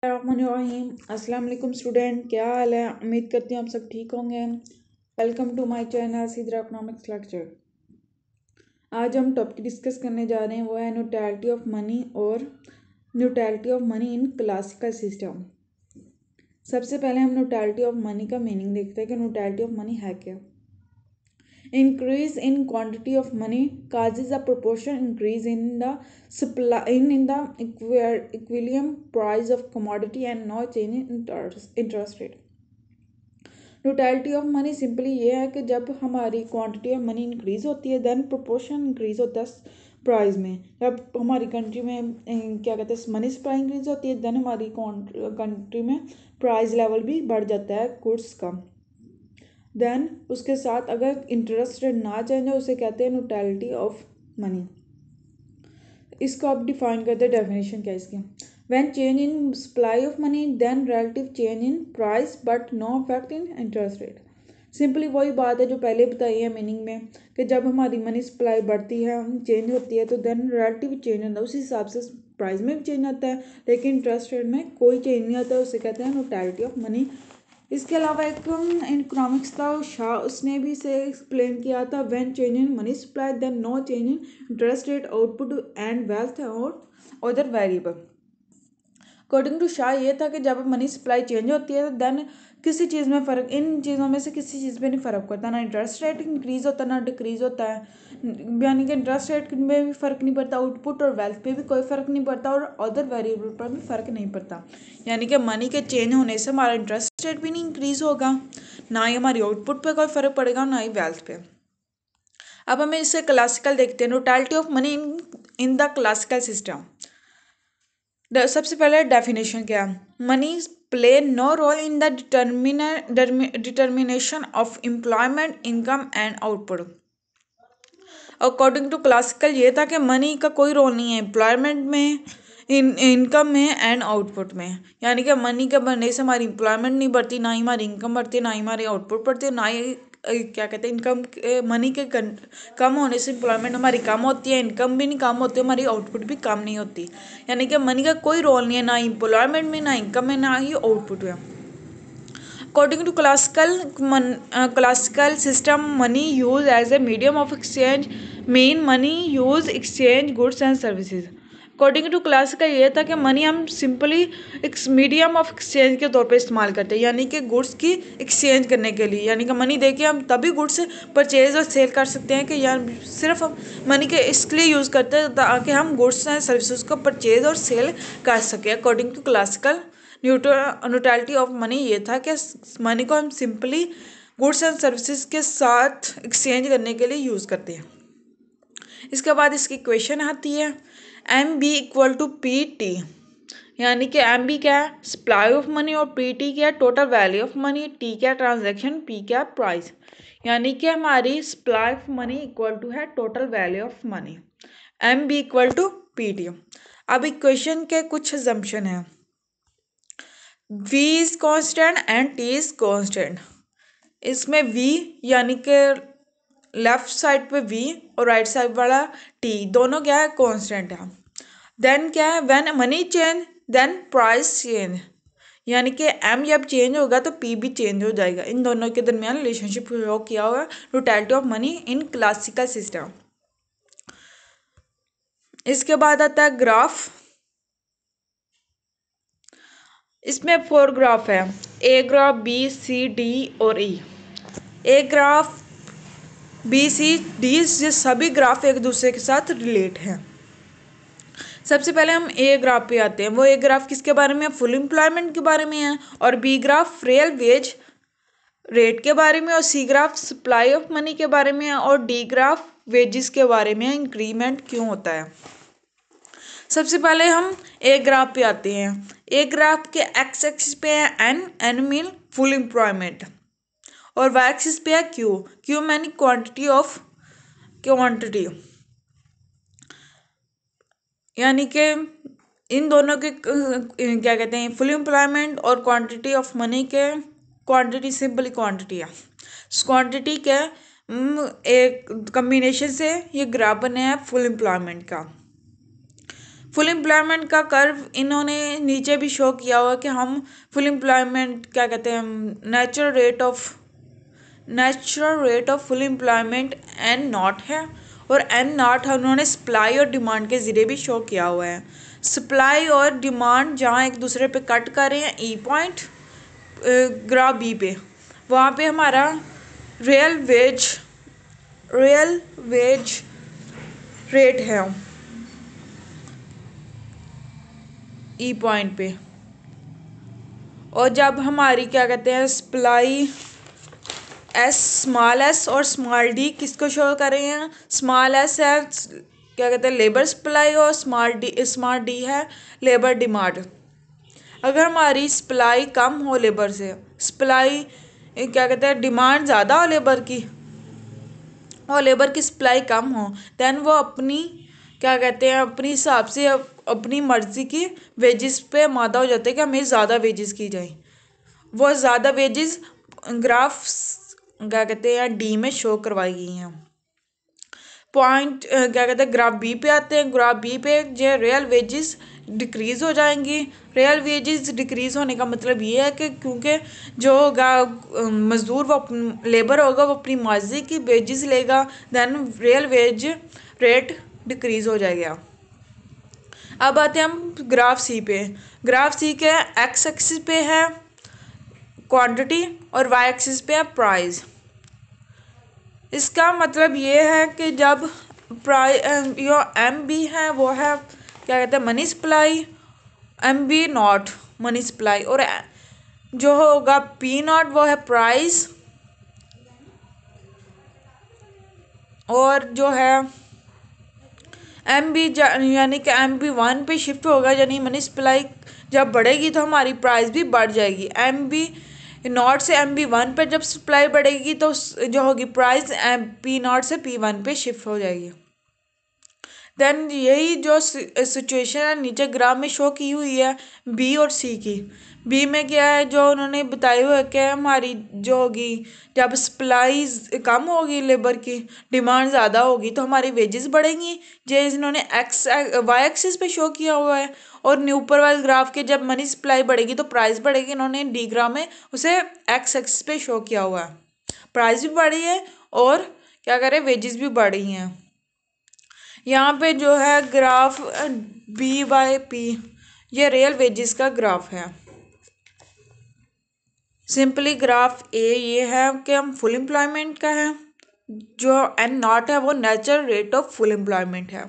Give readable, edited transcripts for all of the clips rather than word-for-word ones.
रहीम अस्सलाम वालेकुम स्टूडेंट, क्या हाल है। उम्मीद करती हूँ आप सब ठीक होंगे। वेलकम टू माय चैनल सीधरा इकोनॉमिक्स लेक्चर। आज हम टॉपिक डिस्कस करने जा रहे हैं, वो है न्यूट्रलिटी ऑफ मनी और neutrality of money in classical system. सबसे पहले हम न्यूट्रलिटी ऑफ मनी का मीनिंग देखते हैं कि न्यूट्रलिटी ऑफ मनी है क्या। Increase in quantity of money causes a proportion increase in the supply in the equilibrium price of commodity and no change in interest rate. Neutrality of money simply ये है कि जब हमारी quantity of money increase होती है then proportion increase होता है price में। जब हमारी कंट्री में क्या कहते हैं मनी सप्लाई इंक्रीज होती है देन हमारी कंट्री में प्राइस लेवल भी बढ़ जाता है गुड्स का। देन उसके साथ अगर इंटरेस्ट रेट ना चेंज हो उसे कहते हैं न्यूट्रलिटी ऑफ मनी। इसको आप डिफाइन करते हैं, डेफिनेशन क्या है इसकी। When change in supply of money then relative change in price but no effect in interest rate. Simply वही बात है जो पहले बताई है मीनिंग में कि जब हमारी मनी सप्लाई बढ़ती है चेंज होती है तो देन रिलेटिव चेंज होता है, उसी हिसाब से प्राइस में भी चेंज आता है, लेकिन इंटरेस्ट रेट में कोई चेंज नहीं आता, उसे कहते हैं न्यूट्रलिटी ऑफ मनी। इसके अलावा एक इकोनॉमिक्स का शाह उसने भी इसे एक्सप्लेन किया था, when change in money supply then no change in interest rate output and wealth और other variable. According to Shah ये था कि जब मनी सप्लाई चेंज होती है देन किसी चीज़ में फ़र्क, इन चीज़ों में से किसी चीज़ पे नहीं फ़र्क पड़ता, ना इंटरेस्ट रेट इंक्रीज़ होता ना डिक्रीज़ होता है, यानी कि इंटरेस्ट रेट में भी फ़र्क नहीं पड़ता, आउटपुट और वेल्थ पे भी कोई फ़र्क नहीं पड़ता और अदर वेरिएबल पर भी फ़र्क नहीं पड़ता। यानी कि मनी के चेंज होने से हमारा इंटरेस्ट रेट भी नहीं इंक्रीज़ होगा, ना ही हमारी आउटपुट पे कोई फ़र्क पड़ेगा, ना ही वेल्थ पे। अब हमें इससे क्लासिकल देखते हैं, neutrality of money in the classical system. सबसे पहले डेफिनेशन क्या है। Money play no role in the determination of employment income and output. According to classical ये था कि मनी का कोई रोल नहीं है एम्प्लॉयमेंट में, इनकम में एंड आउटपुट में। यानी कि मनी के बनने से हमारी एम्प्लॉयमेंट नहीं बढ़ती, ना ही हमारी इनकम बढ़ती, ना ही हमारी आउटपुट बढ़ती, ना ही क्या कहते हैं इनकम मनी के कम होने से एम्प्लॉयमेंट हमारी कम होती है, इनकम भी नहीं कम होती, हमारी आउटपुट भी कम नहीं होती। यानी कि मनी का कोई रोल नहीं है ना एम्प्लॉयमेंट में, ना इनकम में, ना ही आउटपुट में। According to classical system, money used as a medium of exchange mean money use exchange goods and services. According to classical ये था कि मनी हम सिंपली एक मीडियम ऑफ एक्सचेंज के तौर पे इस्तेमाल करते हैं, यानी कि गुड्स की एक्सचेंज करने के लिए। यानी कि मनी देके हम तभी गुड्स परचेज और सेल कर सकते हैं कि यार सिर्फ हम मनी के इसलिए यूज़ करते हैं ताकि हम गुड्स एंड सर्विसेज को परचेज और सेल कर सकें। According to classical neutrality of money ये था कि मनी को हम सिंपली गुड्स एंड सर्विसेज के साथ एक्सचेंज करने के लिए यूज़ करते हैं। इसके बाद इसकी इक्वेशन आती है M B equal to P T, यानी कि एम बी क्या है सप्लाई ऑफ मनी और पी टी क्या है total value of money, T क्या ट्रांजैक्शन, पी क्या प्राइस। यानी कि हमारी supply of money equal to है total value of money, M B equal to P T. अब इक्वेशन के कुछ असम्पशन है। V is constant and T is constant. इसमें V यानी कि लेफ्ट साइड पे V और राइट साइड वाला T दोनों क्या है कांस्टेंट है। देन क्या है when money change then price change, यानी कि M जब चेंज होगा तो P भी चेंज हो जाएगा। इन दोनों के दरमियान रिलेशनशिप प्रयोग किया हुआ neutrality of money in classical system. इसके बाद आता है ग्राफ। इसमें 4 ग्राफ है, A graph, B, C, D और E. A graph, B, C, D ये सभी ग्राफ एक दूसरे के साथ रिलेट हैं। सबसे पहले हम ए ग्राफ पे आते हैं। वो ए ग्राफ किसके बारे में है, फुल एम्प्लॉयमेंट के बारे में है, और B graph real wage rate के बारे में, और C graph supply of money के बारे में है, और डी ग्राफ वेजेस के बारे में, इंक्रीमेंट क्यों होता है। सबसे पहले हम ए ग्राफ पे आते हैं। ए ग्राफ के एक्स एक्सिस पे है एन मीन फुल एम्प्लॉयमेंट, और वाई एक्सिस पे है Q many quantity of quantity. यानी कि इन दोनों के क्या कहते हैं फुल एम्प्लॉयमेंट और क्वांटिटी ऑफ मनी के, क्वांटिटी सिंपली क्वांटिटी है, क्वांटिटी के एक कम्बिनेशन से ये ग्राफ बने हैं फुल एम्प्लॉयमेंट का। फुल एम्प्लॉयमेंट का कर्व इन्होंने नीचे भी शो किया हुआ कि हम फुल एम्प्लॉयमेंट क्या कहते हैं, natural rate of full employment N naught है, और एन नॉट उन्होंने सप्लाई और डिमांड के ज़रिए भी शो किया हुआ है। सप्लाई और डिमांड जहाँ एक दूसरे पे कट कर रहे हैं ई पॉइंट ग्राफ बी पे, वहाँ पे हमारा रियल वेज रेट है ई पॉइंट पे। और जब हमारी क्या कहते हैं सप्लाई स्मॉल एस और स्मॉल डी किसको शो कर रहे हैं, स्मॉल एस है क्या कहते हैं लेबर सप्लाई, और स्मॉल डी है लेबर डिमांड। अगर हमारी सप्लाई कम हो लेबर से, सप्लाई क्या कहते हैं डिमांड ज़्यादा हो लेबर की, और लेबर की सप्लाई कम हो, देन वो अपनी क्या कहते हैं अपनी हिसाब से अपनी मर्ज़ी की वेजेस पे आमादा हो जाते हैं कि हमें ज़्यादा वेजेस की जाए। वो ज़्यादा वेजेस ग्राफ क्या कहते हैं डी में शो करवाई गई हैं। पॉइंट क्या कहते हैं ग्राफ बी पे आते हैं। ग्राफ बी पे जो रियल वेजेस डिक्रीज़ हो जाएंगी। रियल वेजेस डिक्रीज़ होने का मतलब ये है कि क्योंकि जो होगा मज़दूर वो लेबर होगा वो अपनी मर्ज़ी की वेजेस लेगा, then real wage rate decrease हो जाएगा। अब आते हैं हम ग्राफ सी पे। ग्राफ सी के एक्स एक्सिस पे है क्वांटिटी और वाई एक्सिस पे है प्राइस। इसका मतलब ये है कि जब जो एम बी है वो है क्या कहते हैं money supply, M B naught money supply, और जो होगा पी नॉट वो है प्राइस, और जो है एम बी यानी कि एम बी वन पे शिफ्ट होगा, यानी मनी सप्लाई जब बढ़ेगी तो हमारी प्राइस भी बढ़ जाएगी। एम बी नॉट से एम बी वन पर जब सप्लाई बढ़ेगी तो जो होगी प्राइस एम पी नॉट से पी वन पे शिफ्ट हो जाएगी। देन यही जो सिचुएशन है नीचे ग्राफ में शो की हुई है बी और सी की। बी में क्या है जो उन्होंने बताया हुआ है कि हमारी जो होगी जब सप्लाई कम होगी लेबर की, डिमांड ज़्यादा होगी तो हमारी वेजेस बढ़ेंगी। जो इन्होंने वाई एक्सिस पे शो किया हुआ है, और ऊपर वाले ग्राफ के जब मनी सप्लाई बढ़ेगी तो प्राइस बढ़ेगी। इन्होंने डी ग्राफ में उसे एक्स एक्सिस पे शो किया हुआ है। प्राइस भी बढ़ी है और क्या करें वेजेस भी बढ़ी हैं। यहाँ पे जो है ग्राफ बी बाय पी ये रियल वेजेस का ग्राफ है। सिंपली ग्राफ ए ये है कि हम फुल एम्प्लॉयमेंट का है, जो एन नॉट है वो natural rate of full employment है।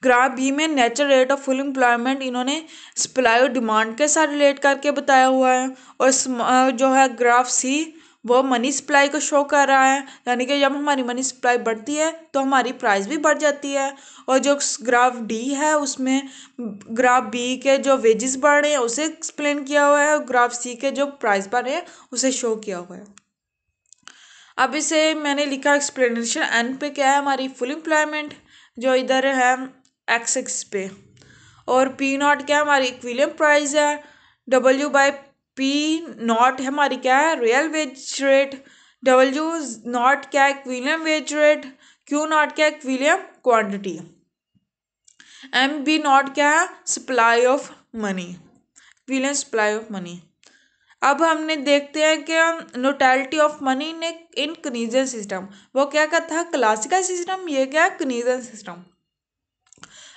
ग्राफ बी में natural rate of full employment इन्होंने सप्लाई और डिमांड के साथ रिलेट करके बताया हुआ है, और जो है ग्राफ सी वो मनी सप्लाई को शो कर रहा है, यानी कि जब हमारी मनी सप्लाई बढ़ती है तो हमारी प्राइस भी बढ़ जाती है। और जो ग्राफ डी है उसमें ग्राफ बी के जो वेजेस बढ़ रहे हैं उसे एक्सप्लेन किया हुआ है, और ग्राफ सी के जो प्राइस बढ़ रहे हैं उसे शो किया हुआ है। अब इसे मैंने लिखा एक्सप्लेनेशन एन पे क्या है हमारी फुल एम्प्लॉयमेंट जो इधर है एक्स एक्स पे, और पी नॉट क्या हमारी इक्विलिब्रियम प्राइस है, डब्ल्यू बाय पी नॉट हमारी क्या है real wage rate, W naught क्या equilibrium wage rate, Q naught क्या equilibrium quantity, M B naught क्या है supply of money, equilibrium supply of money. अब हमने देखते हैं कि neutrality of money in Keynesian system, वो क्या कहता है क्लासिकल सिस्टम, ये क्या है Keynesian system.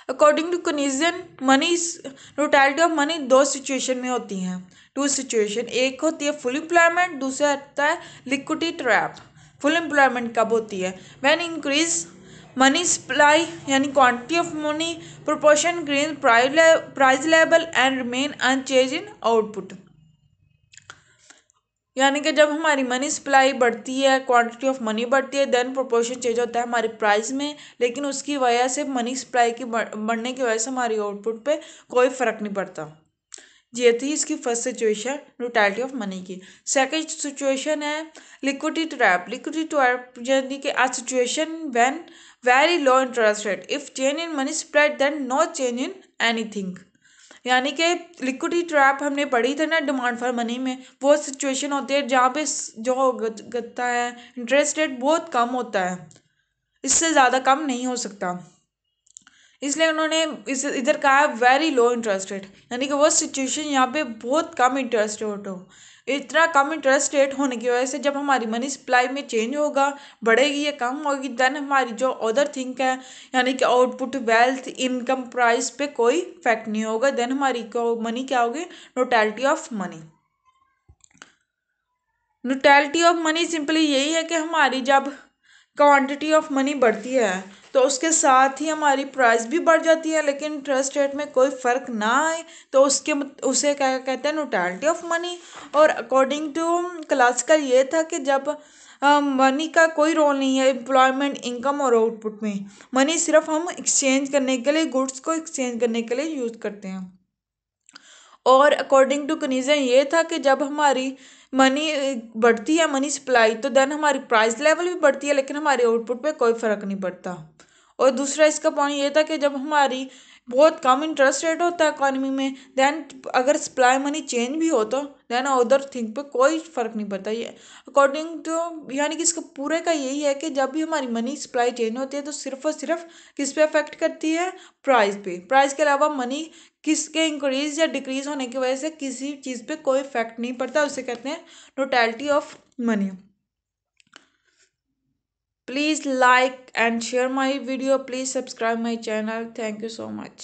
According to Keynesian money neutrality of money दो सिचुएशन में होती हैं, टू सिचुएशन। एक होती है फुल एम्प्लॉयमेंट, दूसरा होता है लिक्विडिटी ट्रैप। फुल एम्प्लॉयमेंट कब होती है व्हेन इंक्रीज मनी सप्लाई यानी quantity of money proportion increase price level and remain unchange in output, यानी कि जब हमारी मनी सप्लाई बढ़ती है क्वांटिटी ऑफ मनी बढ़ती है देन प्रोपोर्शन चेंज होता है हमारी प्राइस में, लेकिन उसकी वजह से मनी सप्लाई की बढ़ने की वजह से हमारी आउटपुट पे कोई फ़र्क नहीं पड़ता। ये थी इसकी first situation neutrality of money की। सेकंड सिचुएशन है लिक्विडिटी ट्रैप। लिक्विडिटी ट्रैप यानी कि a situation when very low interest rate if change in money supply then no change in anything, यानी कि लिक्विडिटी ट्रैप हमने पढ़ी थी ना डिमांड फॉर मनी में, वो सिचुएशन होती है जहाँ पे जो होता है इंटरेस्ट रेट बहुत कम होता है, इससे ज़्यादा कम नहीं हो सकता। इसलिए उन्होंने इधर कहा है वेरी लो इंटरेस्ट रेट, यानी कि वो सिचुएशन यहाँ पे बहुत कम इंटरेस्ट रेट हो। इतना कम इंटरेस्ट रेट होने की वजह से जब हमारी मनी सप्लाई में चेंज होगा, बढ़ेगी या कम होगी, देन हमारी जो अदर थिंग है यानी कि आउटपुट, वेल्थ, इनकम, प्राइस पे कोई इफेक्ट नहीं होगा। देन हमारी मनी क्या होगी? Neutrality of money. Neutrality of money simply यही है कि हमारी जब क्वांटिटी ऑफ मनी बढ़ती है तो उसके साथ ही हमारी प्राइस भी बढ़ जाती है, लेकिन इंटरेस्ट रेट में कोई फ़र्क ना आए तो उसे क्या कहते हैं? Neutrality of money. और अकॉर्डिंग टू क्लासिकल ये था कि जब मनी का कोई रोल नहीं है एम्प्लॉयमेंट, इनकम और आउटपुट में। मनी सिर्फ हम एक्सचेंज करने के लिए, गुड्स को एक्सचेंज करने के लिए यूज़ करते हैं। और अकॉर्डिंग टू कनीजन ये था कि जब हमारी मनी बढ़ती है, मनी सप्लाई, तो देन हमारी प्राइस लेवल भी बढ़ती है, लेकिन हमारे आउटपुट पे कोई फ़र्क नहीं पड़ता। और दूसरा इसका पॉइंट ये था कि जब हमारी बहुत कम इंटरेस्ट रेट होता है इकोनॉमी में, देन अगर सप्लाई मनी चेंज भी हो तो देन अदर थिंग पे कोई फ़र्क नहीं पड़ता। ये अकॉर्डिंग टू, यानी कि इसका पूरे का यही है कि जब भी हमारी मनी सप्लाई चेंज होती है तो सिर्फ और सिर्फ किस पे अफेक्ट करती है? प्राइस पे। प्राइस के अलावा मनी किसके इंक्रीज या डिक्रीज होने की वजह से किसी चीज़ पे कोई इफेक्ट नहीं पड़ता, उसे कहते हैं neutrality of money. Please like and share my video, please subscribe my channel. Thank you so much.